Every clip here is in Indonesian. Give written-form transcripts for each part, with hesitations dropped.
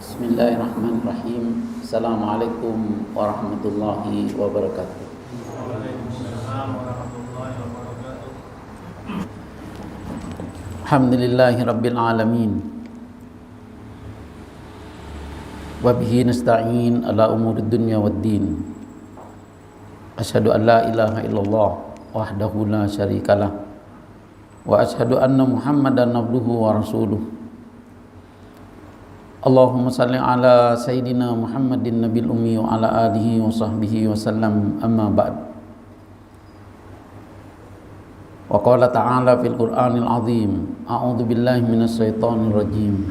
Bismillahirrahmanirrahim. Assalamualaikum warahmatullahi wabarakatuh. Waalaikumsalam warahmatullahi wabarakatuh. Alhamdulillahi rabbil alamin. Wa bihi nasta'in ala umurid dunya waddin. Asyhadu an la ilaha illallah wahdahu la syarikalah wa asyhadu anna Muhammadan abduhu wa rasuluh. Allahumma salli ala Sayyidina Muhammadin Nabil Ummi wa ala alihi wa sahbihi wa sallam, amma ba'd. Wa qala ta'ala fil Qur'anil azim, a'udzu billahi minas syaitonir rajim.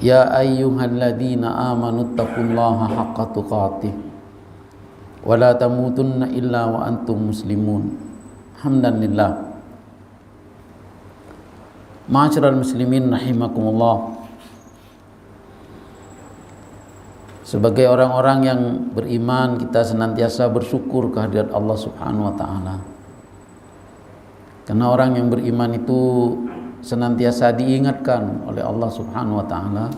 Ya ayyuhalladzina amanu taqullaha haqqa tuqatih wa la tamutunna illa wa antum muslimun. Hamdan lillah. Ma'asyiral muslimin rahimakumullah. Sebagai orang-orang yang beriman, kita senantiasa bersyukur kehadirat Allah Subhanahu wa taala. Karena orang yang beriman itu senantiasa diingatkan oleh Allah Subhanahu wa taala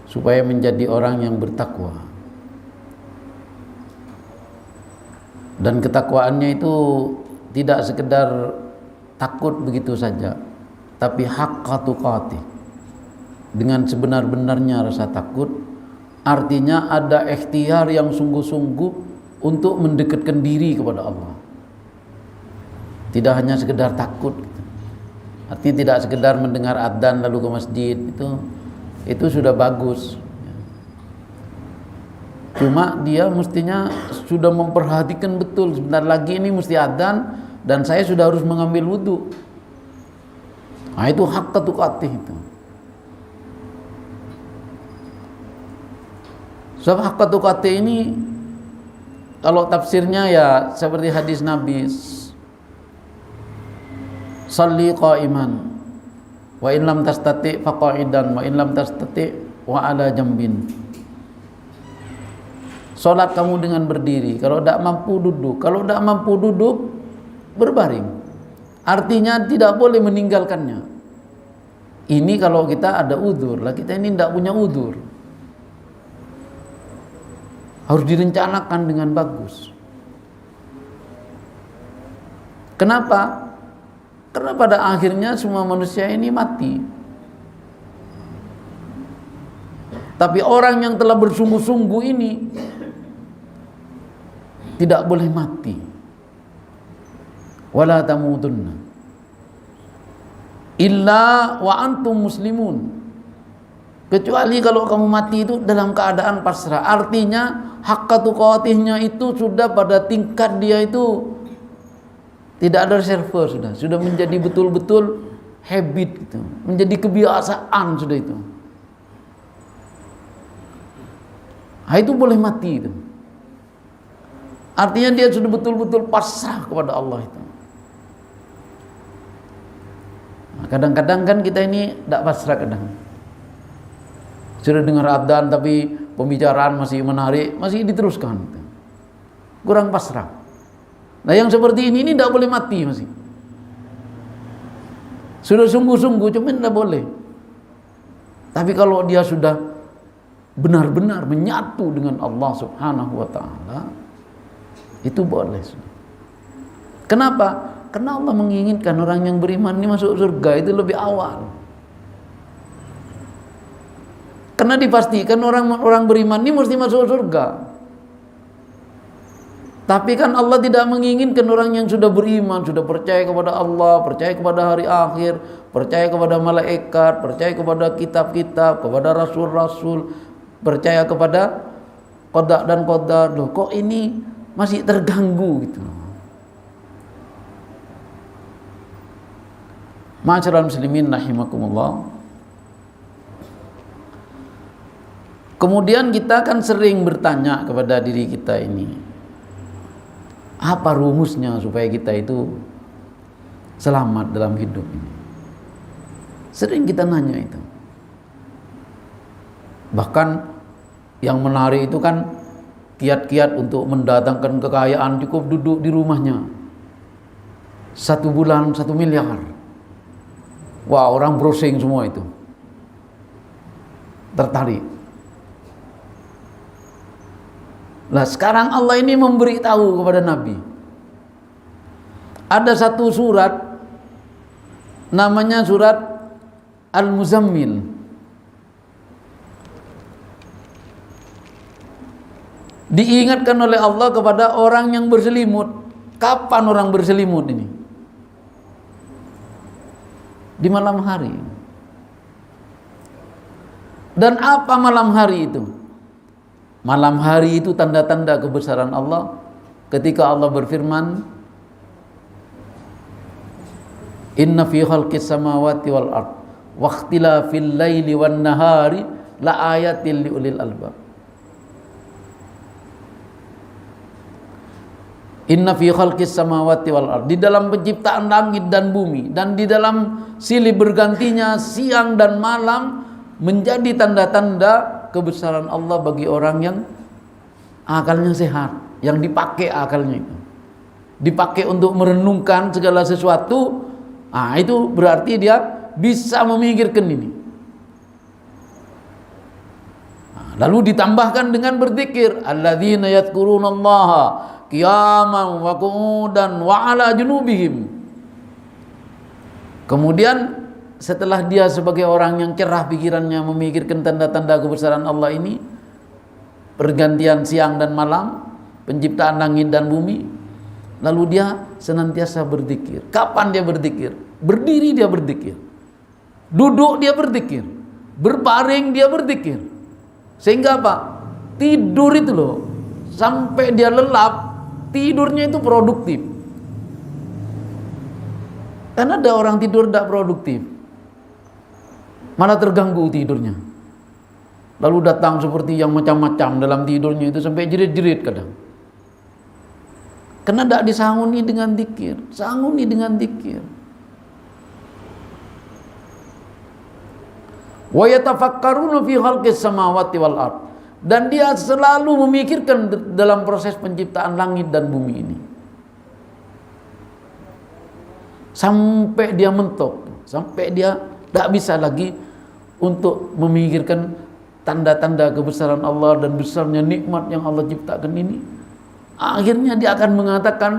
supaya menjadi orang yang bertakwa. Dan ketakwaannya itu tidak sekedar takut begitu saja, tapi haqqa tuqatih, dengan sebenar-benarnya rasa takut. Artinya ada ikhtiar yang sungguh-sungguh untuk mendekatkan diri kepada Allah. Tidak hanya sekedar takut, artinya tidak sekedar mendengar adzan lalu ke masjid, itu sudah bagus. Cuma dia mestinya sudah memperhatikan betul, sebentar lagi ini mesti adzan dan saya sudah harus mengambil wudu. Nah, itu haqqa tuqatih itu. Sebab haqqa tuqatih ini kalau tafsirnya ya seperti hadis Nabi, salli qa'iman wa in lam tastati faqa'idan wa in lam tastati wa ala jambin. Salat kamu dengan berdiri, kalau tidak mampu duduk, kalau tidak mampu duduk berbaring. Artinya tidak boleh meninggalkannya. Ini kalau kita ada udzur, lah kita ini tidak punya udzur. Harus direncanakan dengan bagus. Kenapa? Karena pada akhirnya semua manusia ini mati. Tapi orang yang telah bersungguh-sungguh ini tidak boleh mati. Wala tamutunna illa wa antum muslimun. Kecuali kalau kamu mati itu dalam keadaan pasrah. Artinya haqqa tuqatihnya itu sudah pada tingkat dia itu tidak ada reserve, sudah menjadi betul-betul habit gitu. Menjadi kebiasaan sudah itu. Nah, itu boleh mati itu. Artinya dia sudah betul-betul pasrah kepada Allah itu. Nah, kadang-kadang kan kita ini tidak pasrah kadang. Sudah dengar adzan tapi pembicaraan masih menarik, masih diteruskan. Kurang pasrah. Nah, yang seperti ini tidak boleh mati masih. Sudah sungguh-sungguh, cuma tidak boleh. Tapi kalau dia sudah benar-benar menyatu dengan Allah Subhanahu wa taala, itu boleh. Kenapa? Karena Allah menginginkan orang yang beriman ini masuk surga itu lebih awal. Karena dipastikan orang beriman ini mesti masuk surga. Tapi kan Allah tidak menginginkan orang yang sudah beriman, sudah percaya kepada Allah, percaya kepada hari akhir, percaya kepada malaikat, percaya kepada kitab-kitab, kepada rasul-rasul, percaya kepada qada dan qadar. Loh, kok ini masih terganggu gitu. Ma'asyiral muslimin rahimakumullah. Kemudian kita kan sering bertanya kepada diri kita ini, apa rumusnya supaya kita itu selamat dalam hidup ini? Sering kita nanya itu. Bahkan yang menarik itu kan kiat-kiat untuk mendatangkan kekayaan, cukup duduk di rumahnya 1 bulan 1 miliar. Wah, orang browsing semua itu. tertarik. Nah, sekarang Allah ini memberitahu kepada Nabi. Ada satu surat namanya surat Al-Muzammil. Diingatkan oleh Allah kepada orang yang berselimut. Kapan orang berselimut ini? Di malam hari. Dan apa malam hari itu? Malam hari itu tanda-tanda kebesaran Allah ketika Allah berfirman, Inna fi khalqis samawati wal ard wa ikhtilafil laili wan nahari la ayatil liulil albab. Inna fi khalqis samawati wal ard, di dalam penciptaan langit dan bumi dan di dalam silih bergantinya siang dan malam menjadi tanda-tanda kebesaran Allah bagi orang yang akalnya sehat, yang dipakai akalnya itu. Dipakai untuk merenungkan segala sesuatu. Itu berarti dia bisa memikirkan ini. Lalu ditambahkan dengan berzikir, alladzina yadhkurunallaha qiyaman wa qu'udan wa 'ala junubihim. Kemudian setelah dia sebagai orang yang cerah pikirannya memikirkan tanda-tanda kebesaran Allah ini, pergantian siang dan malam, penciptaan langit dan bumi, lalu dia senantiasa berzikir. Kapan dia berzikir? Berdiri dia berzikir, duduk dia berzikir, berbaring dia berzikir. Sehingga apa? Tidur itu loh, sampai dia lelap, tidurnya itu produktif. Karena ada orang tidur tidak produktif, malah terganggu tidurnya. Lalu datang seperti yang macam-macam dalam tidurnya itu, sampai jerit-jerit kadang. Karena tidak disanguni dengan zikir. Sanguni dengan zikir. Wa yatafakkaruna fi khalqis samawati wal ard, dan dia selalu memikirkan dalam proses penciptaan langit dan bumi ini. Sampai dia mentok, sampai dia tidak bisa lagi untuk memikirkan tanda-tanda kebesaran Allah dan besarnya nikmat yang Allah ciptakan ini. Akhirnya dia akan mengatakan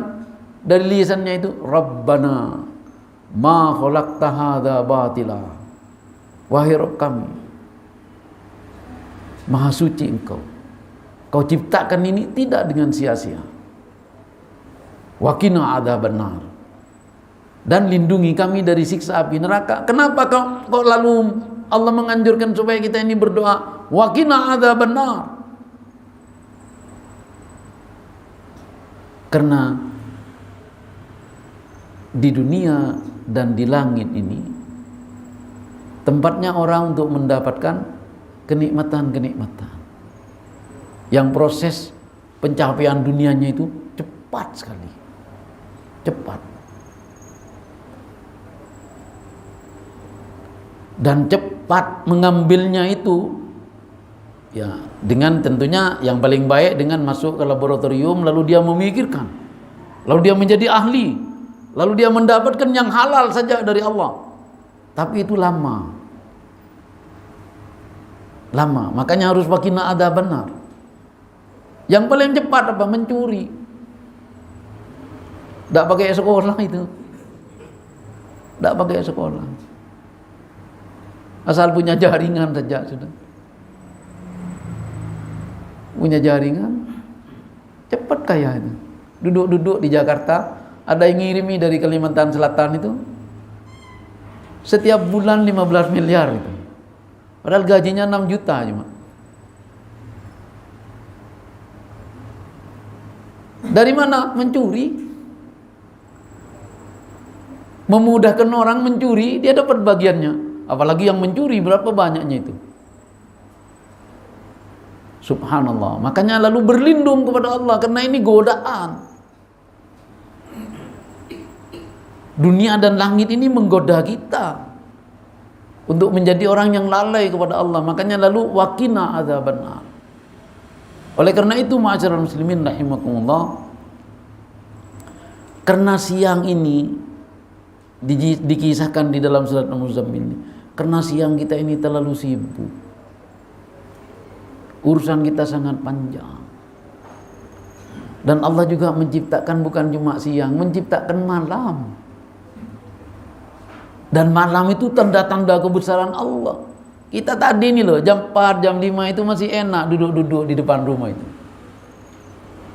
dari lisannya itu, Rabbana ma khalaqta hadza batila. Wahai Rabb kami, Maha suci Engkau, Kau ciptakan ini tidak dengan sia-sia. Wa qina adzabannar, dan lindungi kami dari siksa api neraka. Kenapa kau lalu Allah menganjurkan supaya kita ini berdoa wa qina adzabannar? Karena di dunia dan di langit ini tempatnya orang untuk mendapatkan kenikmatan-kenikmatan yang proses pencapaian dunianya itu cepat sekali, cepat, dan cepat mengambilnya itu ya dengan tentunya yang paling baik dengan masuk ke laboratorium, lalu dia memikirkan, lalu dia menjadi ahli, lalu dia mendapatkan yang halal saja dari Allah. Tapi itu lama, makanya harus waqina adzabannar. Yang paling cepat apa? Mencuri. Tidak pakai sekolah itu, tidak pakai sekolah, asal punya jaringan saja sudah. Punya jaringan, cepat kaya itu. Duduk-duduk di Jakarta, ada yang ngirimi dari Kalimantan Selatan itu, setiap bulan 15 miliar itu. Padahal gajinya 6 juta cuma. Dari mana? Mencuri. Memudahkan orang mencuri, dia dapat bagiannya. Apalagi yang mencuri, berapa banyaknya itu. Subhanallah. Makanya lalu berlindung kepada Allah, karena ini godaan. Dunia dan langit ini menggoda kita untuk menjadi orang yang lalai kepada Allah. Makanya lalu waqina adzabannar. Oleh karena itu ma'asyiral muslimin rahimakumullah, karena siang ini dikisahkan di dalam surat Al-Muzammil ini, karena siang kita ini terlalu sibuk Urusan kita sangat panjang. Dan Allah juga menciptakan bukan cuma siang, menciptakan malam. Dan malam itu tanda-tanda kebesaran Allah. Kita tadi nih loh, jam 4, jam 5 itu masih enak duduk-duduk di depan rumah itu.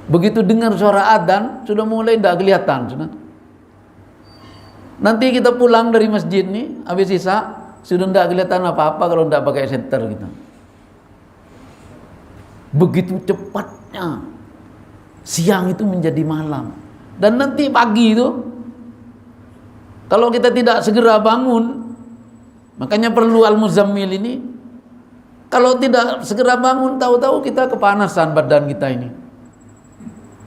Begitu dengar suara adzan, sudah mulai tidak kelihatan. Sudah. Nanti kita pulang dari masjid nih, habis isya, sudah tidak kelihatan apa-apa kalau tidak pakai senter kita. Begitu cepatnya siang itu menjadi malam. Dan nanti pagi itu, kalau kita tidak segera bangun, makanya perlu Al-Muzammil ini. Kalau tidak segera bangun, tahu-tahu kita kepanasan badan kita ini.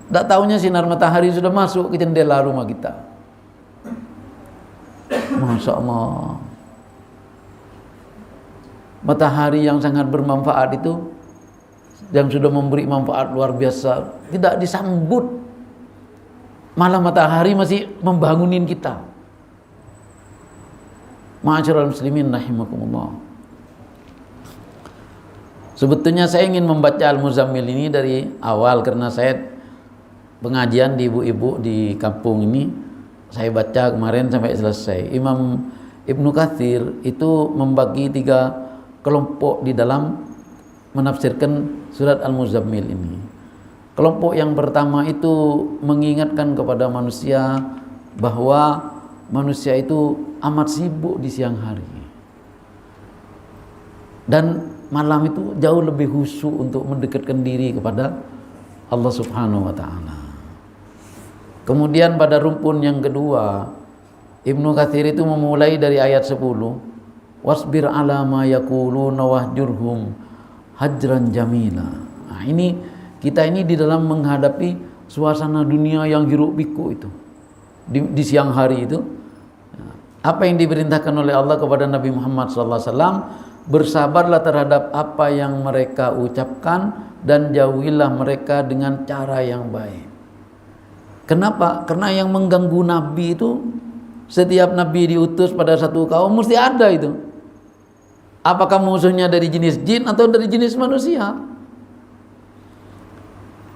Tidak tahunya sinar matahari sudah masuk ke jendela rumah kita. Masya Allah. Matahari yang sangat bermanfaat itu, yang sudah memberi manfaat luar biasa, tidak disambut. Malah matahari masih membangunin kita. Ma'asyiral muslimin rahimakumullah. Sebetulnya saya ingin membaca Al-Muzammil ini dari awal, karena saya pengajian di ibu-ibu di kampung ini saya baca kemarin sampai selesai. Imam Ibnu Katsir itu membagi 3 kelompok di dalam menafsirkan surat Al-Muzammil ini. Kelompok yang pertama itu mengingatkan kepada manusia bahwa manusia itu amat sibuk di siang hari. Dan malam itu jauh lebih khusyuk untuk mendekatkan diri kepada Allah Subhanahu wa taala. Kemudian pada rumpun yang kedua, Ibnu Katsir itu memulai dari ayat 10. Wasbir ala ma yaquluna wahjurhum hajran jamila. Nah, ini kita ini di dalam menghadapi suasana dunia yang hiruk pikuk itu. Di siang hari itu, apa yang diperintahkan oleh Allah kepada Nabi Muhammad SAW, bersabarlah terhadap apa yang mereka ucapkan dan jauhilah mereka dengan cara yang baik. Kenapa? Karena yang mengganggu Nabi itu, setiap Nabi diutus pada satu kaum mesti ada itu. Apakah musuhnya dari jenis jin atau dari jenis manusia?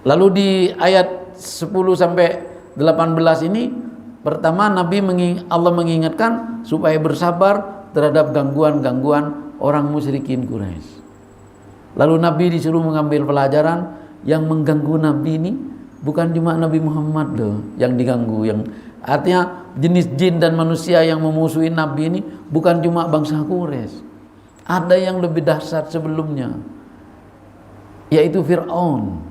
Lalu di ayat 10 sampai 18 ini, pertama Allah mengingatkan supaya bersabar terhadap gangguan-gangguan orang musyrikin Quraisy. Lalu Nabi disuruh mengambil pelajaran, yang mengganggu Nabi ini bukan cuma Nabi Muhammad loh yang diganggu, yang artinya jenis jin dan manusia yang memusuhi Nabi ini bukan cuma bangsa Quraisy. Ada yang lebih dahsyat sebelumnya, yaitu Fir'aun.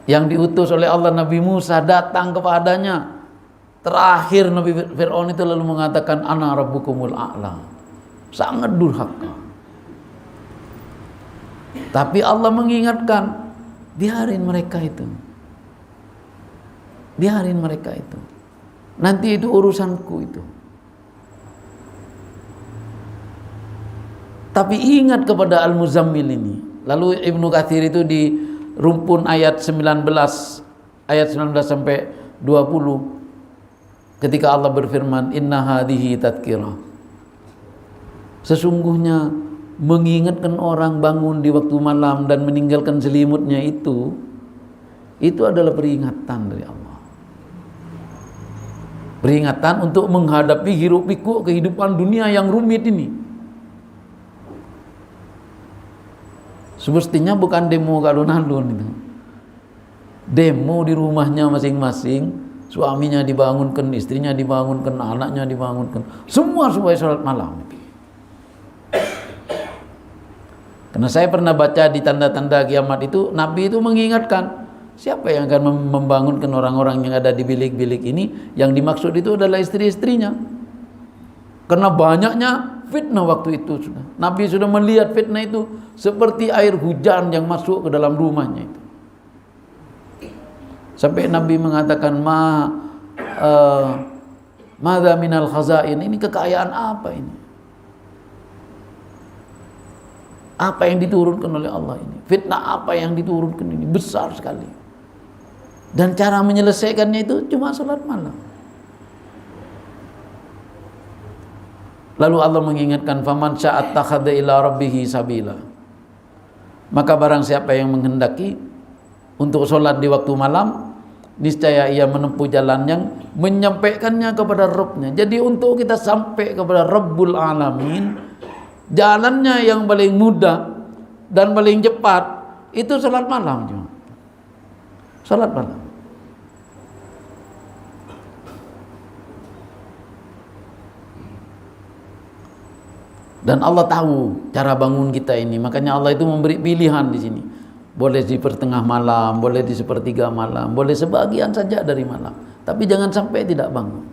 Yang diutus oleh Allah Nabi Musa datang kepadanya. Terakhir Nabi Fir'aun itu lalu mengatakan ana rabbukumul a'la. Sangat durhaka. Tapi Allah mengingatkan, biarin mereka itu. Biarin mereka itu. Nanti itu urusanku itu. Tapi ingat kepada Al-Muzammil ini. Lalu Ibnu Katsir itu di rumpun ayat 19 sampai 20, ketika Allah berfirman, inna hadhihi tadhkirah. Sesungguhnya mengingatkan orang bangun di waktu malam dan meninggalkan selimutnya itu adalah peringatan dari Allah. Peringatan untuk menghadapi hiruk pikuk kehidupan dunia yang rumit ini. Semestinya bukan demo alun-alun itu. Demo di rumahnya masing-masing, suaminya dibangunkan, istrinya dibangunkan, anaknya dibangunkan, semua supaya sholat malam. Karena saya pernah baca di tanda-tanda kiamat itu, Nabi itu mengingatkan, siapa yang akan membangunkan orang-orang yang ada di bilik-bilik ini? Yang dimaksud itu adalah istri-istrinya. Karena banyaknya fitnah waktu itu sudah. Nabi sudah melihat fitnah itu seperti air hujan yang masuk ke dalam rumahnya itu. Sampai Nabi mengatakan, madza minal khazain, ini kekayaan apa ini? Apa yang diturunkan oleh Allah ini? Fitnah apa yang diturunkan ini? Besar sekali. Dan cara menyelesaikannya itu cuma salat malam. Lalu Allah mengingatkan, faman sya'at takhadha ila rabbihi sabila. Maka barang siapa yang menghendaki untuk sholat di waktu malam, niscaya ia menempuh jalan yang menyampaikannya kepada Rabbnya. Jadi untuk kita sampai kepada Rabbul Alamin, jalannya yang paling mudah dan paling cepat itu sholat malam. Sholat malam. Dan Allah tahu cara bangun kita ini. Makanya Allah itu memberi pilihan di sini. Boleh di pertengah malam, boleh di sepertiga malam, boleh sebagian saja dari malam. Tapi jangan sampai tidak bangun.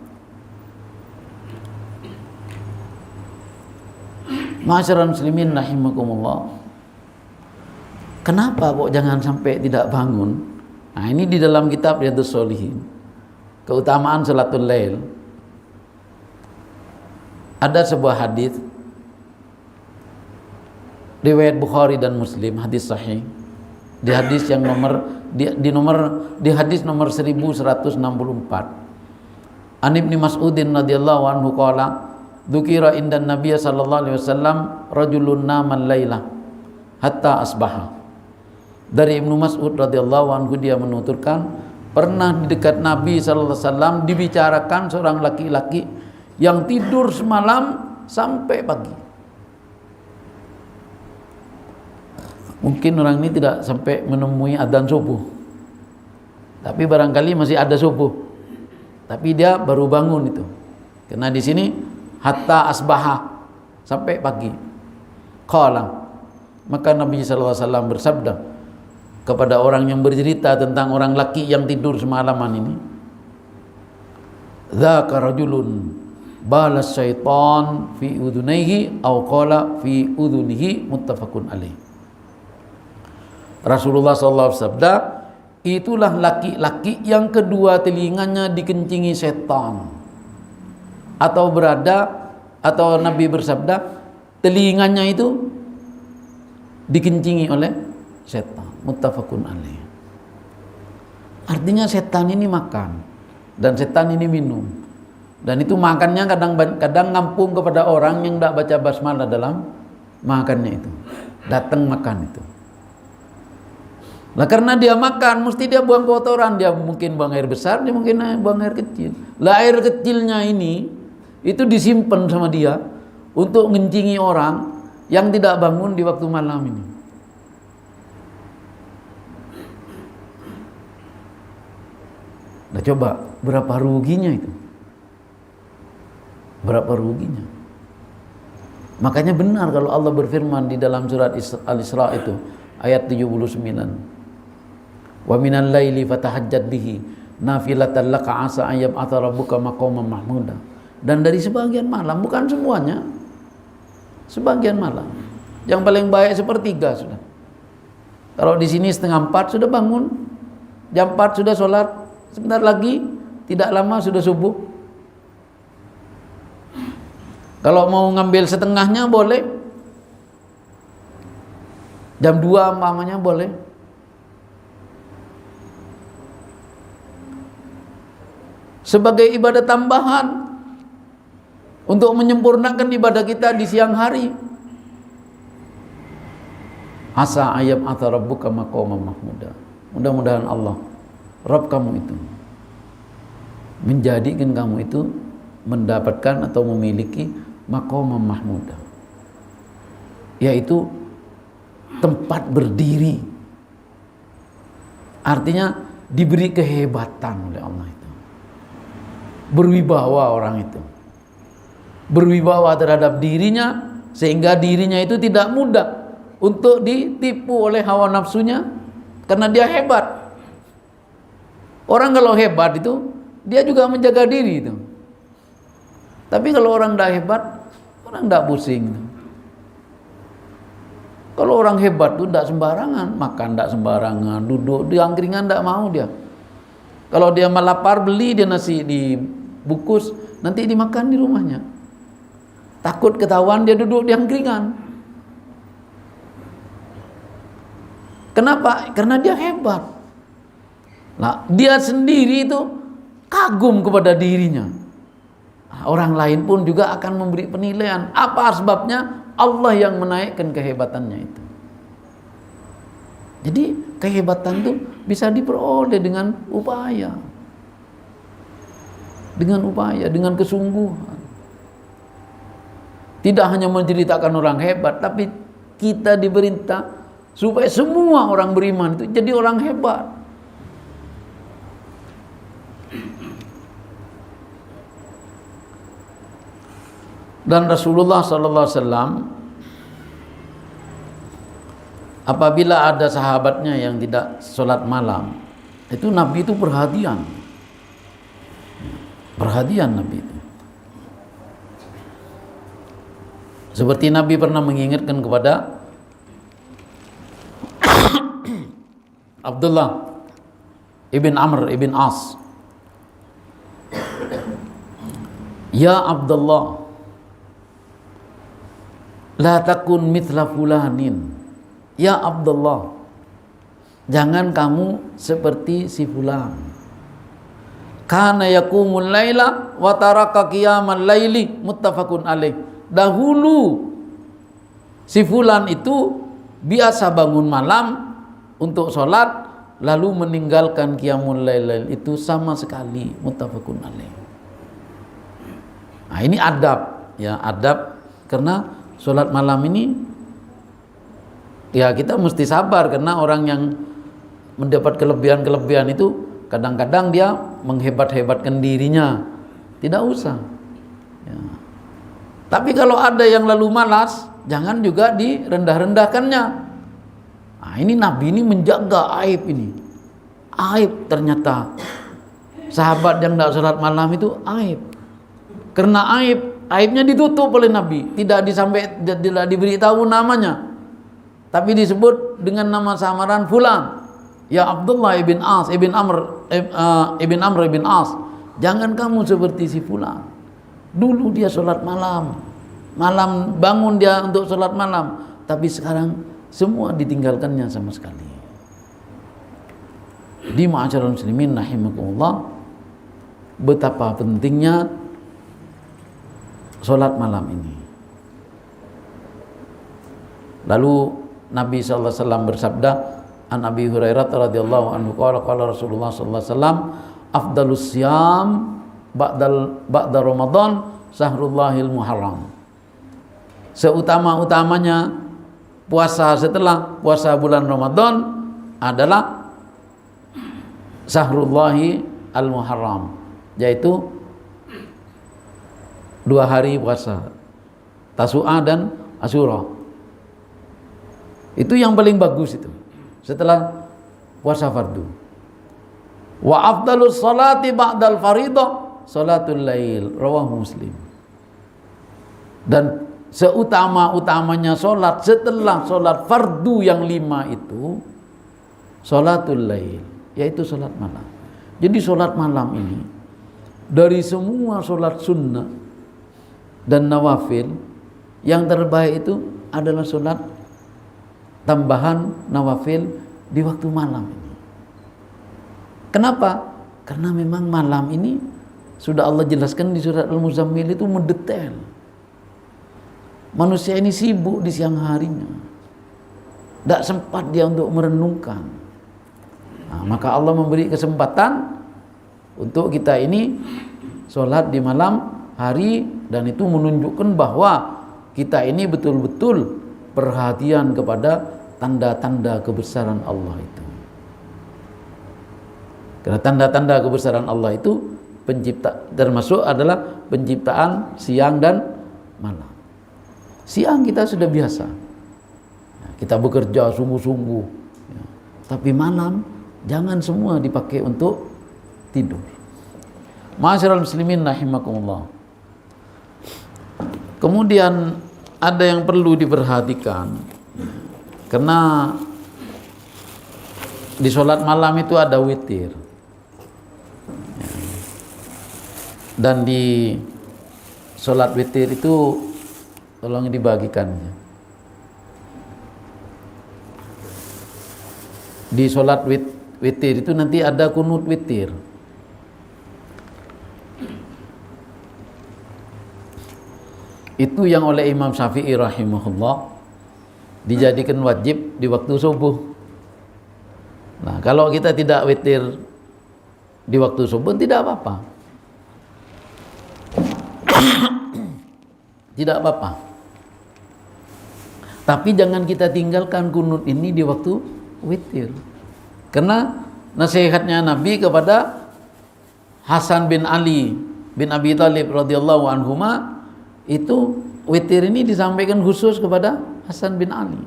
Ma'asyiral muslimin rahimakumullah. Kenapa kok jangan sampai tidak bangun? Nah, ini di dalam kitab Riyadhus Shalihin. Keutamaan salatul lail. Ada sebuah hadis riwayat Bukhari dan Muslim, hadis sahih. Di hadis yang di hadis nomor 1164. An Ibnu Mas'udin radhiyallahu anhu qala, dzukira indan Nabiy sallallahu alaihi wasallam rajulun naman lailah hatta asbaha. Dari Ibnu Mas'ud radhiyallahu anhu dia menuturkan, pernah di dekat Nabi sallallahu alaihi wasallam dibicarakan seorang laki-laki yang tidur semalam sampai pagi. Mungkin orang ini tidak sampai menemui adzan subuh, tapi barangkali masih ada subuh, tapi dia baru bangun itu. Karena di sini hatta asbaha, sampai pagi. Qala, maka Nabi sallallahu alaihi wasallam bersabda kepada orang yang bercerita tentang orang laki yang tidur semalaman ini, dzaka rajulun balas syaitan fi udhunaihi aw qala fi udhunihi, muttafaqun alaih. Rasulullah SAW bersabda, itulah laki-laki yang kedua telinganya dikencingi setan. Atau Nabi bersabda, telinganya itu dikencingi oleh setan. Muttafaqun alaih. Artinya setan ini makan dan setan ini minum. Dan itu makannya kadang ngampung kepada orang yang tidak baca basmalah dalam makannya itu. Datang makan itu. Lah karena dia makan, mesti dia buang kotoran. Dia mungkin buang air besar, dia mungkin buang air kecil. Lah air kecilnya ini, itu disimpan sama dia untuk ngencingi orang yang tidak bangun di waktu malam ini. Nah coba, berapa ruginya itu? Berapa ruginya? Makanya benar kalau Allah berfirman di dalam surat Al-Isra itu, ayat 79. Wa minal laili fatahajjat bihi nafilatan laka asa an yab'atha rabbuka maqaman mahmuda. Dan dari sebagian malam, bukan semuanya, sebagian malam. Yang paling baik sepertiga sudah. Kalau di sini 3:30 sudah bangun, jam 4 sudah sholat, sebentar lagi tidak lama sudah subuh. Kalau mau ngambil setengahnya boleh, jam 2 umpamanya boleh. Sebagai ibadah tambahan untuk menyempurnakan ibadah kita di siang hari. Asa ayab ata rabbuka maqaman mahmuda. Mudah-mudahan Allah, Rabb kamu itu, menjadikan kamu itu mendapatkan atau memiliki maqaman mahmuda, yaitu tempat berdiri. Artinya diberi kehebatan oleh Allah itu. Berwibawa orang itu, berwibawa terhadap dirinya, sehingga dirinya itu tidak mudah untuk ditipu oleh hawa nafsunya, karena dia hebat. Orang kalau hebat itu dia juga menjaga diri itu. Tapi kalau orang tidak hebat, orang tidak pusing. Kalau orang hebat itu tidak sembarangan, makan tidak sembarangan, duduk di angkringan tidak mau dia. Kalau dia melapar, beli dia nasi dibungkus, nanti dimakan di rumahnya. Takut ketahuan dia duduk di angkringan. Kenapa? Karena dia hebat. Nah, dia sendiri itu kagum kepada dirinya. Nah, orang lain pun juga akan memberi penilaian. Apa sebabnya? Allah yang menaikkan kehebatannya itu. Jadi kehebatan itu bisa diperoleh dengan upaya. Dengan kesungguhan. Tidak hanya menceritakan orang hebat, tapi kita diperintah supaya semua orang beriman itu jadi orang hebat. Dan Rasulullah sallallahu alaihi wasallam apabila ada sahabatnya yang tidak sholat malam, itu Nabi itu perhatian Nabi itu. Seperti Nabi pernah mengingatkan kepada Abdullah ibn Amr ibn As, ya Abdullah, la takun mithla fulanin. Ya Abdullah, jangan kamu seperti si fulan. Kana yaqumul laila wa taraka qiyamal laili, muttafaqun alaih. Dahulu si fulan itu biasa bangun malam untuk sholat, lalu meninggalkan qiyamul lail itu sama sekali, muttafaqun alaih. Nah, ini adab, ya, adab, karena sholat malam ini ya kita mesti sabar, karena orang yang mendapat kelebihan-kelebihan itu kadang-kadang dia menghebat-hebatkan dirinya. Tidak usah. Ya. Tapi kalau ada yang lalu malas, jangan juga direndah-rendahkannya. Nah, ini Nabi ini menjaga aib ini. Aib ternyata. Sahabat yang tidak sholat malam itu aib. Karena aibnya ditutup oleh Nabi. Tidak diberitahu namanya. Tapi disebut dengan nama samaran fulan. Ya Abdullah ibn As, ibn Amr ibn As, jangan kamu seperti si fulan. Dulu dia sholat malam, bangun dia untuk sholat malam, tapi sekarang semua ditinggalkannya sama sekali. Di ma'asyiral muslimin rahimakumullah, betapa pentingnya sholat malam ini. Lalu Nabi sallallahu alaihi wasallam bersabda, an Abi Hurairah radhiyallahu anhu qala Rasulullah sallallahu alaihi wasallam, afdalus siyam ba'da Ramadan sahrullahil muharram. Seutama-utamanya puasa setelah puasa bulan Ramadan adalah sahrullahi al-muharram, yaitu 2 hari puasa, Tasu'a dan Asyura. Itu yang paling bagus itu setelah puasa fardu. Wa afdalus salati ba'dal faridah salatul lail, rawahu Muslim. Dan seutama-utamanya solat setelah solat fardu yang 5 itu salatul lail, yaitu solat malam. Jadi solat malam ini dari semua solat sunnah dan nawafil, yang terbaik itu adalah solat tambahan nawafil di waktu malam ini. Kenapa? Karena memang malam ini sudah Allah jelaskan di surat Al-Muzammil itu mendetail. Manusia ini sibuk di siang harinya, tidak sempat dia untuk merenungkan. Nah, maka Allah memberi kesempatan untuk kita ini sholat di malam hari, dan itu menunjukkan bahwa kita ini betul-betul perhatian kepada tanda-tanda kebesaran Allah itu. Karena tanda-tanda kebesaran Allah itu termasuk adalah penciptaan siang dan malam. Siang kita sudah biasa, kita bekerja sungguh-sungguh, tapi malam jangan semua dipakai untuk tidur. Ma'asyiral muslimin rahimakumullah. Kemudian ada yang perlu diperhatikan, karena di sholat malam itu ada witir, dan di sholat witir itu tolong dibagikan. Di sholat witir itu nanti ada kunut witir. Itu yang oleh Imam Syafi'i rahimahullah dijadikan wajib di waktu subuh. Nah, kalau kita tidak witir di waktu subuh tidak apa-apa. Tidak apa-apa. Tapi jangan kita tinggalkan kunut ini di waktu witir. Karena nasihatnya Nabi kepada Hasan bin Ali bin Abi Thalib radhiyallahu anhuma, itu witir ini disampaikan khusus kepada Hasan bin Ali.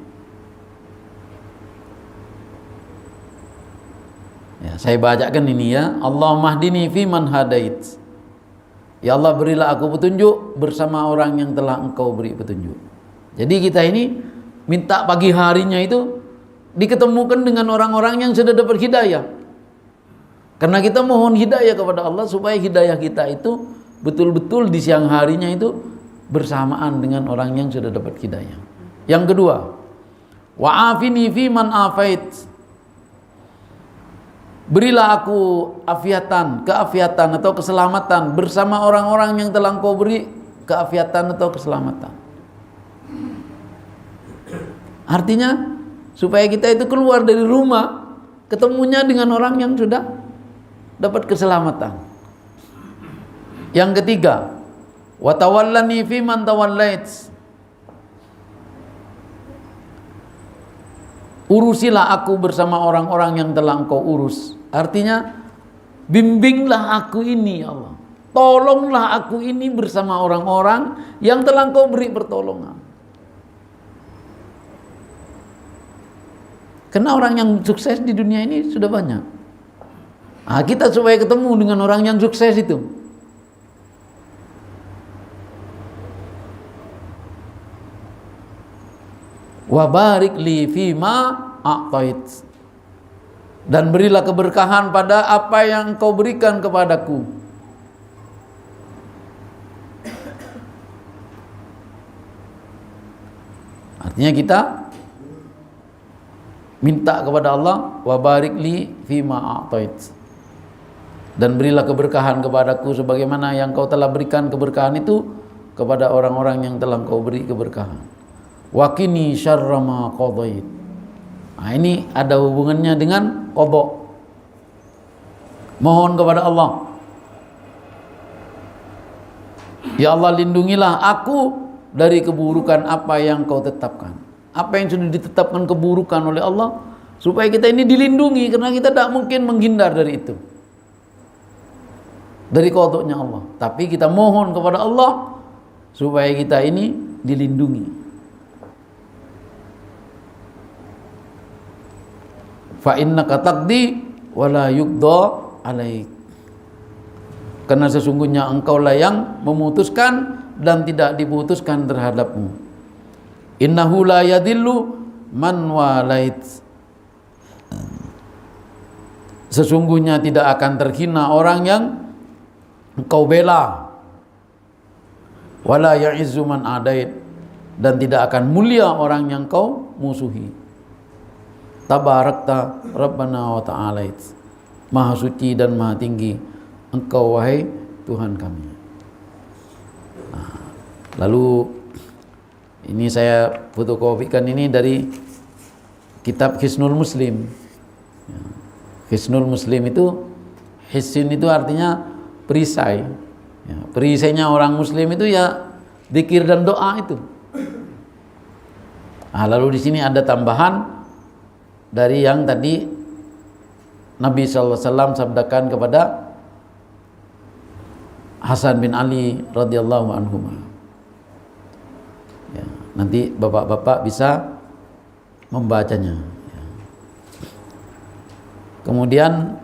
Ya, saya bacakan ini ya. Allahumma hdini fi man hadait. Ya Allah, berilah aku petunjuk bersama orang yang telah Engkau beri petunjuk. Jadi kita ini minta pagi harinya itu diketemukan dengan orang-orang yang sudah dapat hidayah. Karena kita mohon hidayah kepada Allah supaya hidayah kita itu betul-betul di siang harinya itu bersamaan dengan orang yang sudah dapat hidayah. Yang kedua, wa'afini fi man afait. Berilah aku keafiatan atau keselamatan bersama orang-orang yang telah Engkau beri keafiatan atau keselamatan. Artinya supaya kita itu keluar dari rumah ketemunya dengan orang yang sudah dapat keselamatan. Yang ketiga, wa tawallani fi man tawallait. Urusilah aku bersama orang-orang yang telah Engkau urus. Artinya bimbinglah aku ini ya Allah. Tolonglah aku ini bersama orang-orang yang telah Engkau beri pertolongan. Karena orang yang sukses di dunia ini sudah banyak. Nah, kita supaya ketemu dengan orang yang sukses itu. Wa barik li fima a'tait. Dan berilah keberkahan pada apa yang Engkau berikan kepadaku. Artinya kita minta kepada Allah, wa barik li fima a'tait. Dan berilah keberkahan kepadaku sebagaimana yang Kau telah berikan keberkahan itu kepada orang-orang yang telah Kau beri keberkahan. Wa qini syarra ma qadait. Nah, ini ada hubungannya dengan qada. Mohon kepada Allah, ya Allah, lindungilah aku dari keburukan apa yang Kau tetapkan. Apa yang sudah ditetapkan keburukan oleh Allah, supaya kita ini dilindungi, karena kita tidak mungkin menghindar dari itu, dari qadanya Allah. Tapi kita mohon kepada Allah supaya kita ini dilindungi. Fa innaka taqdi wa la yuqda alaik. Karena sesungguhnya Engkaulah yang memutuskan dan tidak diputuskan terhadapmu. Innahu la yadillu man walait. Sesungguhnya tidak akan terhina orang yang Engkau bela. Wala ya'izzu man adait. Dan tidak akan mulia orang yang Kau musuhi. Tabarakta Rabbana wa ta'alait. Maha suci dan maha tinggi Engkau wahai Tuhan kami. Nah, lalu ini saya fotokopikan ini dari kitab Hisnul Muslim. Hisnul Muslim itu, hisin itu artinya perisai. Perisainya orang Muslim itu ya zikir dan doa itu. Nah, lalu di sini ada tambahan dari yang tadi Nabi SAW sabdakan kepada Hasan bin Ali radhiyallahu anhu. Ya, nanti bapak-bapak bisa membacanya. Ya. Kemudian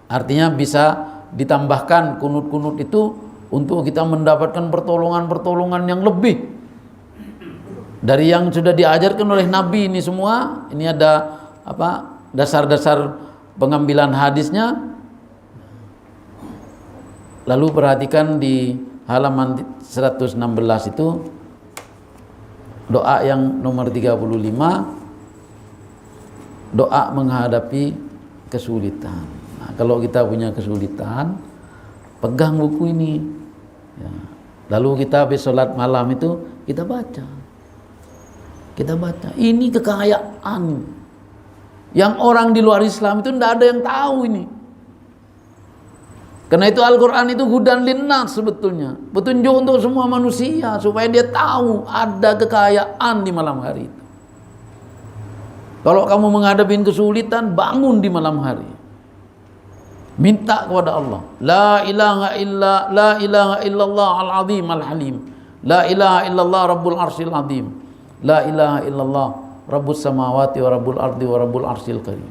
artinya bisa ditambahkan kunut-kunut itu untuk kita mendapatkan pertolongan-pertolongan yang lebih dari yang sudah diajarkan oleh Nabi ini semua. Ini ada apa? Dasar-dasar pengambilan hadisnya. Lalu perhatikan di halaman 116 itu doa yang nomor 35, doa menghadapi kesulitan. Nah, kalau kita punya kesulitan, pegang buku ini. Ya. Lalu kita habis sholat malam itu kita baca. Kita baca, ini kekayaan. Yang orang di luar Islam itu tidak ada yang tahu ini. Karena itu Al-Quran itu hudan linnas sebetulnya, petunjuk untuk semua manusia supaya dia tahu ada kekayaan di malam hari itu. Kalau kamu menghadapi kesulitan, bangun di malam hari. Minta kepada Allah. La ilaha illallah al-azim al-halim. La ilaha illallah rabbul arsyil azim. La ilaha illallah rabbus samawati wa rabbul ardi wa rabbul arsyil karim.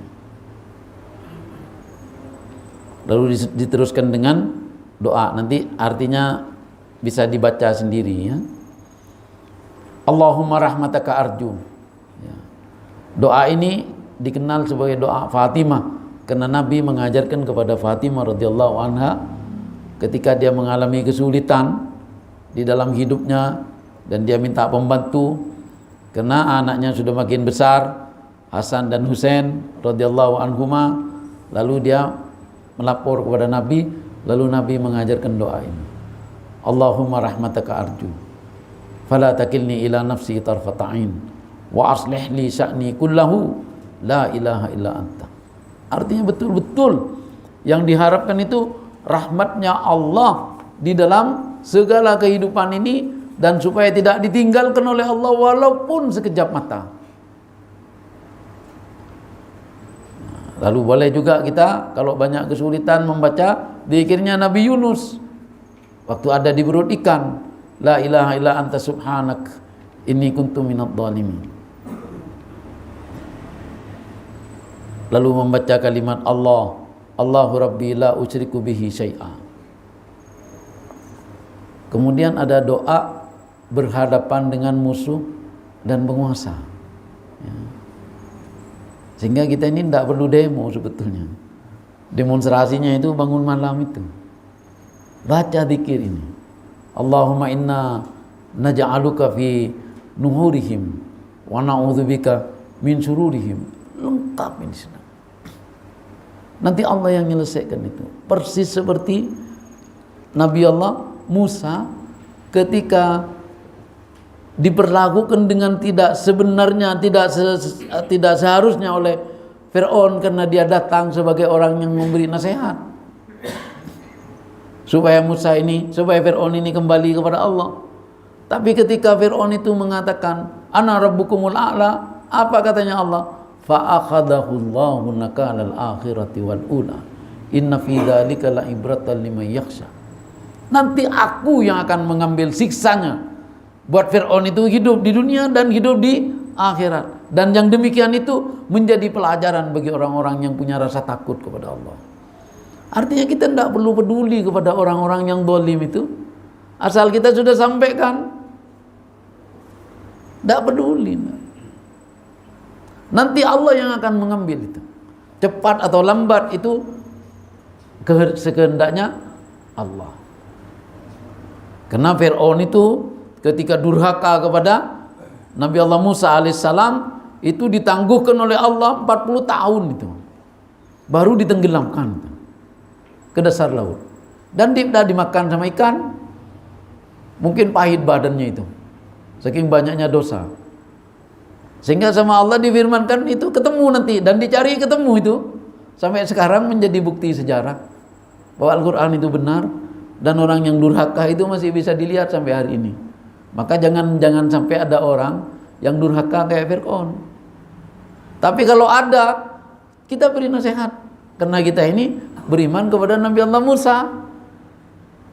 Lalu diteruskan dengan doa. Nanti artinya bisa dibaca sendiri ya. Allahumma rahmataka arju. Ya. Doa ini dikenal sebagai doa Fatimah karena Nabi mengajarkan kepada Fatimah radhiyallahu anha ketika dia mengalami kesulitan di dalam hidupnya dan dia minta pembantu karena anaknya sudah makin besar, Hasan dan Husain radhiyallahu anhuma. Lalu dia melapor kepada Nabi, lalu Nabi mengajarkan doa ini. Allahumma rahmataka arju fala takilni ila nafsi tarfata'in wa aslih li sya'ni kullahu la ilaha illa anta. Artinya betul-betul yang diharapkan itu rahmatnya Allah di dalam segala kehidupan ini dan supaya tidak ditinggalkan oleh Allah walaupun sekejap mata. Lalu boleh juga kita kalau banyak kesulitan membaca zikirnya Nabi Yunus waktu ada di perut ikan, la ilaha illa anta subhanak inni kuntu minadh dhalimin. Lalu membaca kalimat Allah, Allahu Rabbi la usyriku bihi syai'a. Kemudian ada doa berhadapan dengan musuh dan penguasa ya. Sehingga kita ini tidak perlu demo sebetulnya. Demonstrasinya itu bangun malam itu. Baca zikir ini. Allahumma inna naj'aluka fi nuhurihim wa na'udzubika min syururihim. Lengkap ini sudah. Nanti Allah yang menyelesaikan itu. Persis seperti Nabi Allah Musa ketika diperlakukan dengan tidak sebenarnya, tidak seharusnya oleh Fir'aun karena dia datang sebagai orang yang memberi nasihat. Supaya Fir'aun ini kembali kepada Allah. Tapi ketika Fir'aun itu mengatakan, Ana rabbukumul a'la, apa katanya Allah? Fa'akhadahullahu nakalal akhirati wal ula. Inna fi dzalika la ibratan liman yakhsha. Nanti aku yang akan mengambil siksanya buat Fir'aun itu hidup di dunia dan hidup di akhirat. Dan yang demikian itu menjadi pelajaran bagi orang-orang yang punya rasa takut kepada Allah. Artinya kita tidak perlu peduli kepada orang-orang yang zalim itu. Asal kita sudah sampaikan, tidak peduli. Nanti Allah yang akan mengambil itu. Cepat atau lambat itu sekehendaknya Allah. Karena Fir'aun itu ketika durhaka kepada Nabi Allah Musa alaihissalam itu ditangguhkan oleh Allah 40 tahun itu. Baru ditenggelamkan ke dasar laut. Dan tidak dimakan sama ikan. Mungkin pahit badannya itu. Saking banyaknya dosa. Sehingga sama Allah difirmankan itu ketemu nanti dan dicari ketemu itu. Sampai sekarang menjadi bukti sejarah bahwa Al-Quran itu benar dan orang yang durhaka itu masih bisa dilihat sampai hari ini. Maka jangan sampai ada orang yang durhaka kayak Fir'aun. Tapi kalau ada, kita beri nasihat karena kita ini beriman kepada Nabi Allah Musa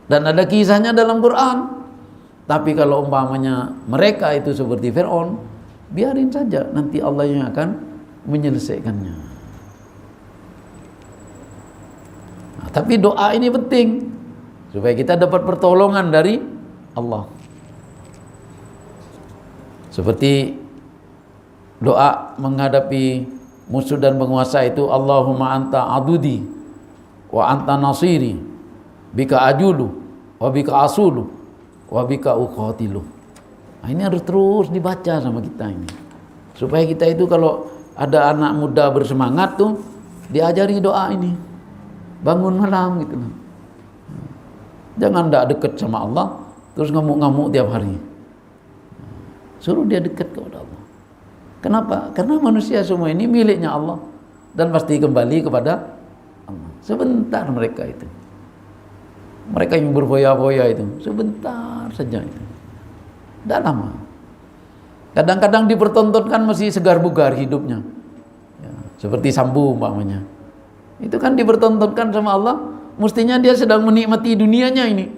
dan ada kisahnya dalam Quran. Tapi kalau umpamanya mereka itu seperti Fir'aun, biarin saja, nanti Allah yang akan menyelesaikannya. Nah, tapi doa ini penting supaya kita dapat pertolongan dari Allah. Seperti doa menghadapi musuh dan penguasa itu, Allahumma anta adudi wa anta nasiri bika ajulu wa bika asulu wa bika uqatilu. Nah, ini harus terus dibaca sama kita ini. Supaya kita itu kalau ada anak muda bersemangat tuh diajari doa ini. Bangun malam gitu. Jangan tidak dekat sama Allah terus ngamuk-ngamuk tiap hari. Suruh dia dekat kepada Allah. Kenapa? Karena manusia semua ini miliknya Allah. dan pasti kembali kepada Allah. Sebentar mereka itu. Mereka yang berfoya-foya itu sebentar saja itu. Tidak lama. Kadang-kadang dipertontonkan masih segar bugar hidupnya. Ya, seperti Sambu umpamanya. Itu kan dipertontonkan sama Allah, mestinya dia sedang menikmati dunianya ini.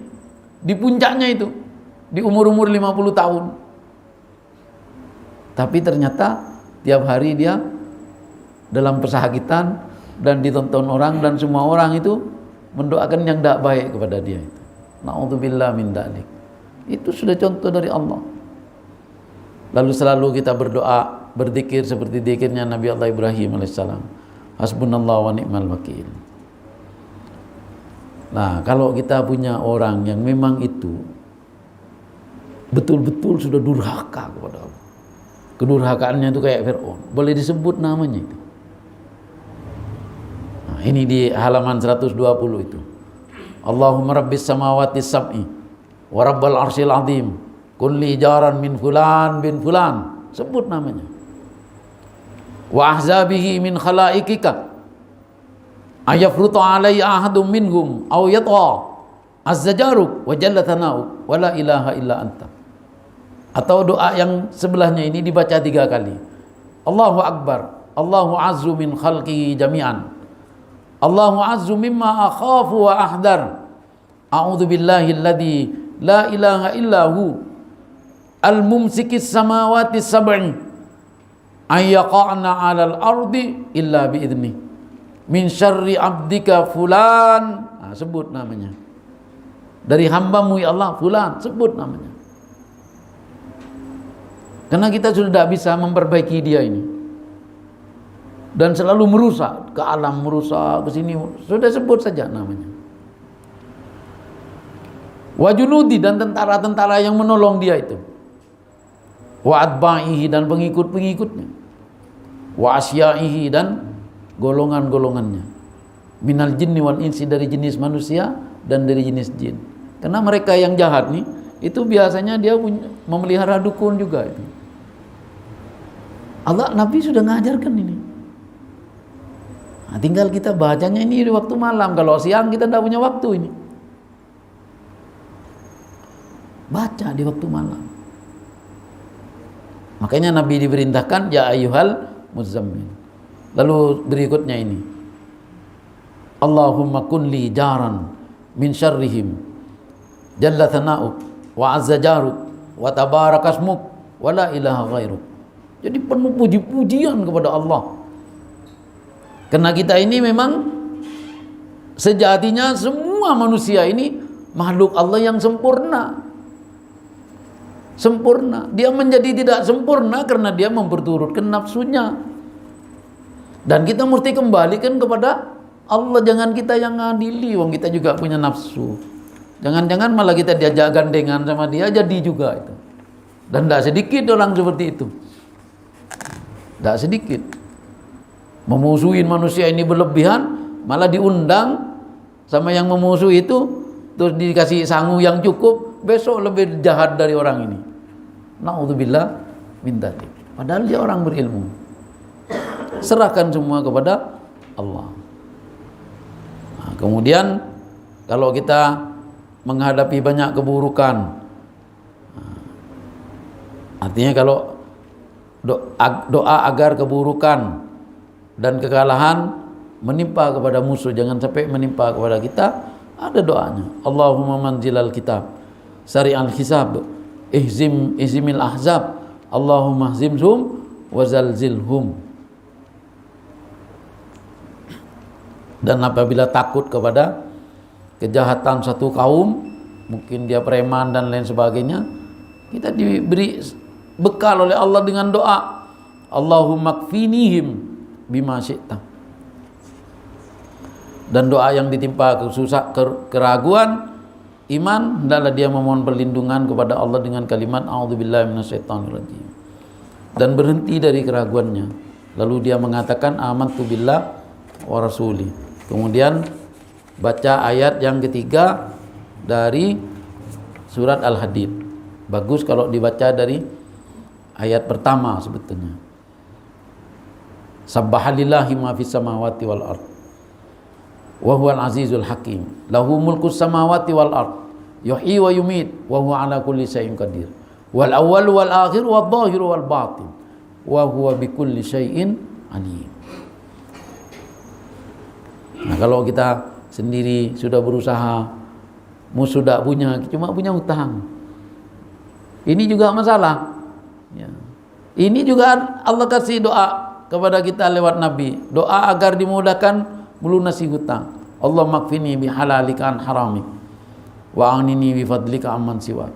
Di puncaknya itu. Di umur-umur 50 tahun. Tapi ternyata tiap hari dia dalam pesakitan dan ditonton orang, dan semua orang itu mendoakan yang tidak baik kepada dia itu. Na'udzubillah min dzalik. Itu sudah contoh dari Allah. Lalu selalu kita berdoa, berzikir seperti zikirnya Nabi Allah Ibrahim alaihissalam. Hasbunallah wa ni'mal wakil. Nah, kalau kita punya orang yang memang itu betul-betul sudah durhaka kepada Allah. Kedurhakaannya itu kayak Fir'aun. Boleh disebut namanya itu. Nah, ini di halaman 120 itu. Allahumma rabbis samawati sab'i wa rabbal arsyil azim kulli jaran min fulan bin fulan. Sebut namanya. Wa ahzabihi min khalaikika ayafrutu alayya ahadum minhum aw yatwa azzajaruk wa jalla thana'uk wa la ilaha illa anta. Atau doa yang sebelahnya ini dibaca 3 kali. Allahu Akbar, Allahu azzu min khalqihi jami'an, Allahu azzu mimma akhafu wa ahdar, a'udzu billahi alladzi la ilaha illahu al-mumsikis samawati sab'i ayyaqa'na 'alal ardi illa bi'idni min syarri abdika fulan. Nah, sebut namanya. Dari hambamu ya Allah fulan, sebut namanya. Karena kita sudah tidak bisa memperbaiki dia ini. Dan selalu merusak, ke alam merusak, ke sini. Sudah sebut saja namanya. Wa junudi, dan tentara-tentara yang menolong dia itu. Wa adba'ihi, dan pengikut-pengikutnya. Wa asyaihi, dan golongan-golongannya. Minal jinni wal insi, dari jenis manusia dan dari jenis jin. Karena mereka yang jahat nih, itu biasanya dia memelihara dukun juga itu. Allah, Nabi sudah ngajarkan ini. Nah, tinggal kita bacanya ini di waktu malam. Kalau siang kita tidak punya waktu ini. Baca di waktu malam. Makanya Nabi diperintahkan ya ayyuhal muzammil. Lalu berikutnya ini. Allahumma kun li jaran min syarrihim jalla thana'uk wa azza jaruk wa tabarakasmuk wa la ilaha ghairuk. Jadi penuh puji-pujian kepada Allah. Karena kita ini memang sejatinya semua manusia ini makhluk Allah yang sempurna. Sempurna. Dia menjadi tidak sempurna karena dia memperturutkan nafsunya. Dan kita mesti kembalikan kepada Allah. Jangan kita yang ngadili, wong kita juga punya nafsu. Jangan-jangan malah kita diajak gandengan sama dia jadi juga itu. Dan tidak sedikit orang seperti itu. Tidak sedikit. Memusuhin manusia ini berlebihan, malah diundang sama yang memusuhi itu, terus dikasih sangu yang cukup, besok lebih jahat dari orang ini. Na'udzubillah min dzalik. Padahal dia orang berilmu. Serahkan semua kepada Allah. Nah, kemudian kalau kita menghadapi banyak keburukan, artinya kalau doa agar keburukan dan kekalahan menimpa kepada musuh, jangan sampai menimpa kepada kita, ada doanya. Allahumma manzilal kitab sari'al hisab ihzimil ahzab Allahumma hzimhum wa zalzilhum. Dan apabila takut kepada kejahatan satu kaum, mungkin dia preman dan lain sebagainya, kita diberi bekal oleh Allah dengan doa Allahumma kfinihim bima syi'ta. Dan doa yang ditimpa keraguan iman, hendaklah dia memohon perlindungan kepada Allah dengan kalimat a'udzubillahi minasyaitonirrajim, dan berhenti dari keraguannya. Lalu dia mengatakan amantu billah wa rasuli. Kemudian baca ayat yang ketiga dari surat Al-Hadid. Bagus kalau dibaca dari ayat pertama sebetulnya. Sabbahalillahi ma fis samawati wal ard wa huwal azizul hakim. Lahu mulkus samawati wal ard yuhyi wa yumit wa huwa ala kulli syai'in qadir. Wal awwal wal akhir wal dhahir wal batin wa huwa bikulli syai'in alim. Nah, kalau kita sendiri sudah berusaha, musuh tidak punya, cuma punya hutang, ini juga masalah ya. Ini juga Allah kasih doa kepada kita lewat Nabi, doa agar dimudahkan melunasi hutang. Allah makfini bihalalika an harami wa anini bifadlika amman siwa.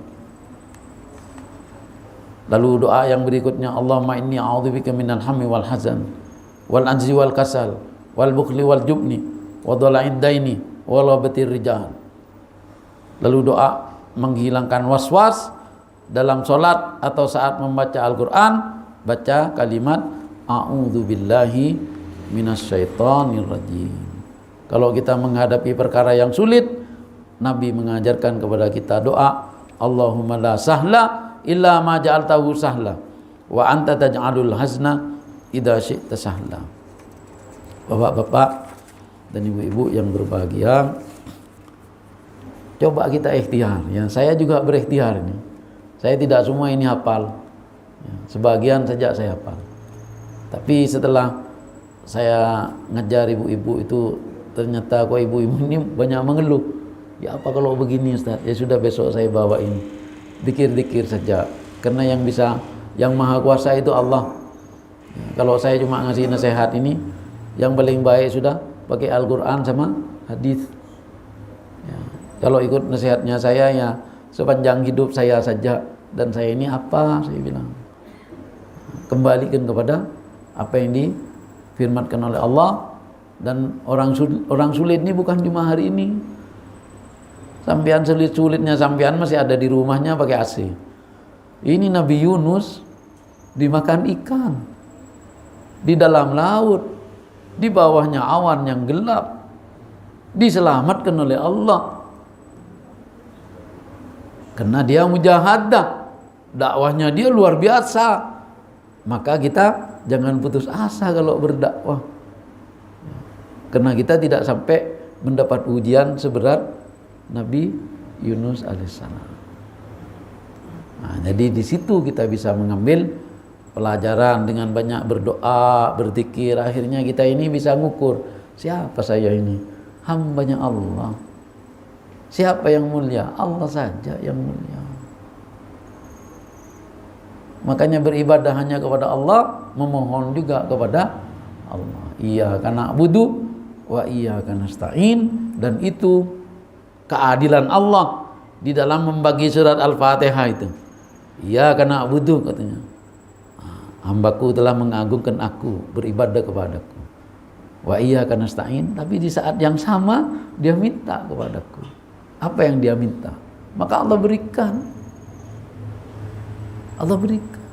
Lalu doa yang berikutnya, Allahumma inni a'udzubika minal hammi wal hazan wal anzi wal kasal wal bukhli wal jubni wa dhala'id daini wa labatir rijal. Lalu doa menghilangkan was-was dalam solat atau saat membaca Al-Quran, baca kalimat a'udzubillahi minasyaitonir rajim. Kalau kita menghadapi perkara yang sulit, Nabi mengajarkan kepada kita doa, Allahumma la sahla illa ma ja'altahu sahla wa anta taj'alul hazna idza syi'ta sahla. Bapak-bapak dan ibu-ibu yang berbahagia, coba kita ikhtiar ya. Saya juga berikhtiar ini. Saya tidak semua ini hafal ya, sebagian saja saya hafal. Tapi setelah saya ngajar ibu-ibu itu, ternyata kok ibu-ibu ini banyak mengeluh. Ya apa kalau begini Ustaz? Ya sudah, besok saya bawa ini. Dikir-dikir saja. Karena yang bisa, yang maha kuasa itu Allah ya, kalau saya cuma ngasih nasihat ini, yang paling baik sudah pakai Al-Quran sama hadis ya. Kalau ikut nasihatnya saya ya sepanjang hidup saya saja, dan saya ini apa, saya bilang kembalikan kepada apa yang difirmankan oleh Allah. Dan orang sulit ini bukan cuma hari ini. Sampean sulit-sulitnya sampean masih ada di rumahnya pakai AC. Ini Nabi Yunus dimakan ikan di dalam laut, di bawahnya awan yang gelap, diselamatkan oleh Allah karena dia mujahadah, dakwahnya dia luar biasa. Maka kita jangan putus asa kalau berdakwah, karena kita tidak sampai mendapat ujian seberat Nabi Yunus alaihissalam. Nah, jadi di situ kita bisa mengambil pelajaran dengan banyak berdoa, berzikir. Akhirnya kita ini bisa ngukur, siapa saya ini? Hambanya Allah. Siapa yang mulia? Allah saja yang mulia. Makanya beribadah hanya kepada Allah, memohon juga kepada Allah. Iyyaka na'budu wa iyyaka nasta'in. Dan itu keadilan Allah di dalam membagi surat Al-Fatihah itu. Iyyaka na'budu katanya. Hambaku telah mengagungkan aku, beribadah kepadaku. Wa iyyaka nasta'in. Tapi di saat yang sama dia minta kepadaku. Apa yang dia minta? Maka Allah berikan. Allah berikan.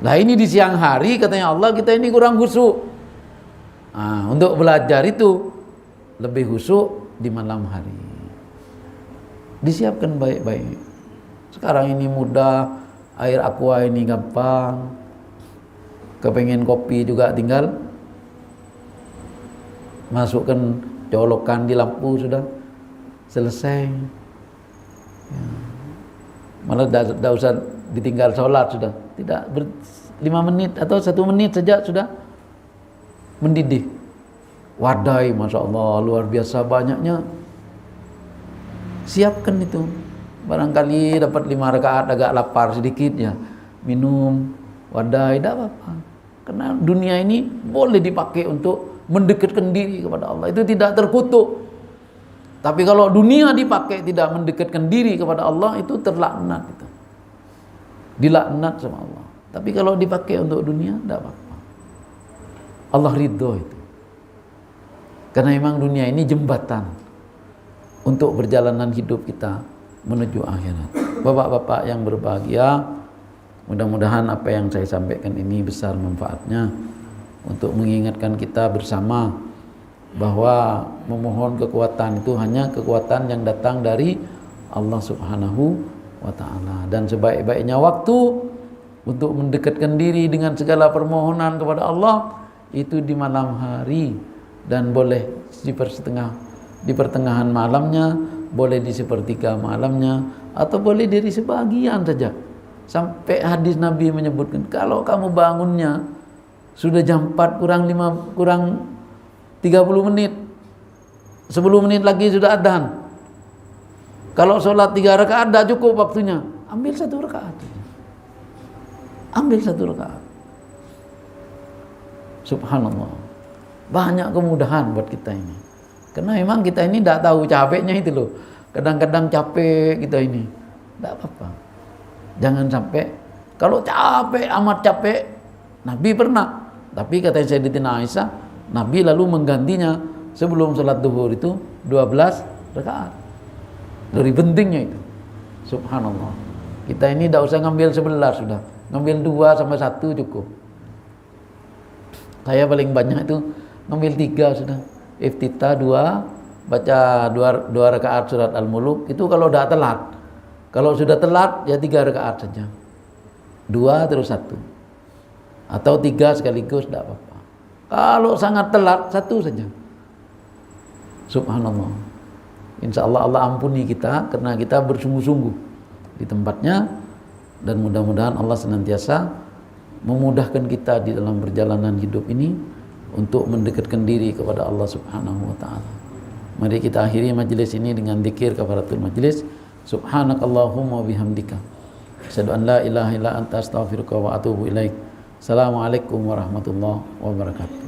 Nah ini di siang hari katanya Allah, kita ini kurang khusyuk. Nah, untuk belajar itu lebih khusyuk di malam hari. Disiapkan baik-baik. Sekarang ini mudah, air aqua ini gampang. Kepengen kopi juga tinggal masukkan, colokan di lampu, sudah selesai ya. Malah tidak usah ditinggal sholat, sudah tidak 5 menit atau 1 menit saja sudah mendidih. Wadai, Masya Allah, luar biasa banyaknya. Siapkan itu. Barangkali dapat 5 rakaat agak lapar sedikit ya, minum wadai, tidak apa-apa. Karena dunia ini boleh dipakai untuk mendekatkan diri kepada Allah, itu tidak terkutuk. Tapi kalau dunia dipakai tidak mendekatkan diri kepada Allah, itu terlaknat, itu dilaknat sama Allah. Tapi kalau dipakai untuk dunia, tidak apa-apa. Allah ridho itu. Karena memang dunia ini jembatan untuk perjalanan hidup kita menuju akhirat. Bapak-bapak yang berbahagia, mudah-mudahan apa yang saya sampaikan ini besar manfaatnya untuk mengingatkan kita bersama bahwa memohon kekuatan itu hanya kekuatan yang datang dari Allah Subhanahu wa ta'ala. Dan sebaik-baiknya waktu untuk mendekatkan diri dengan segala permohonan kepada Allah itu di malam hari, dan boleh di pertengahan malamnya, boleh di sepertiga malamnya, atau boleh dari sebagian saja. Sampai hadis Nabi menyebutkan kalau kamu bangunnya sudah jam 4 kurang 30 menit, 10 menit lagi sudah adzan. Kalau sholat 3 rakaat dah cukup waktunya, ambil 1 rakaat. Ambil 1 rakaat. Subhanallah. Banyak kemudahan buat kita ini. Karena memang kita ini tidak tahu capeknya itu loh. Kadang-kadang capek kita ini. Tidak apa-apa. Jangan sampai, kalau capek, amat capek, Nabi pernah. Tapi kata Sayyidatina Aisyah, Nabi lalu menggantinya sebelum sholat duhur itu 12 rakaat. Dari pentingnya itu. Subhanallah. Kita ini tidak usah ngambil 11 sudah. Ngambil 2 sama 1 cukup. Saya paling banyak itu ngambil 3 sudah. Iftitah 2, baca 2 rakaat surat Al-Muluk. Itu kalau sudah telat. Kalau sudah telat ya 3 rakaat saja. 2 terus 1. Atau 3 sekaligus tidak apa-apa. Kalau sangat telat 1 saja. Subhanallah. Insya Allah Allah ampuni kita karena kita bersungguh-sungguh di tempatnya, dan mudah-mudahan Allah senantiasa memudahkan kita di dalam perjalanan hidup ini untuk mendekatkan diri kepada Allah Subhanahu wa taala. Mari kita akhiri majelis ini dengan zikir kafaratul majelis. Subhanakallahumma wa bihamdika asyhadu an la ilaha illa anta astaghfiruka wa atubu ilaik. Assalamualaikum warahmatullahi wabarakatuh.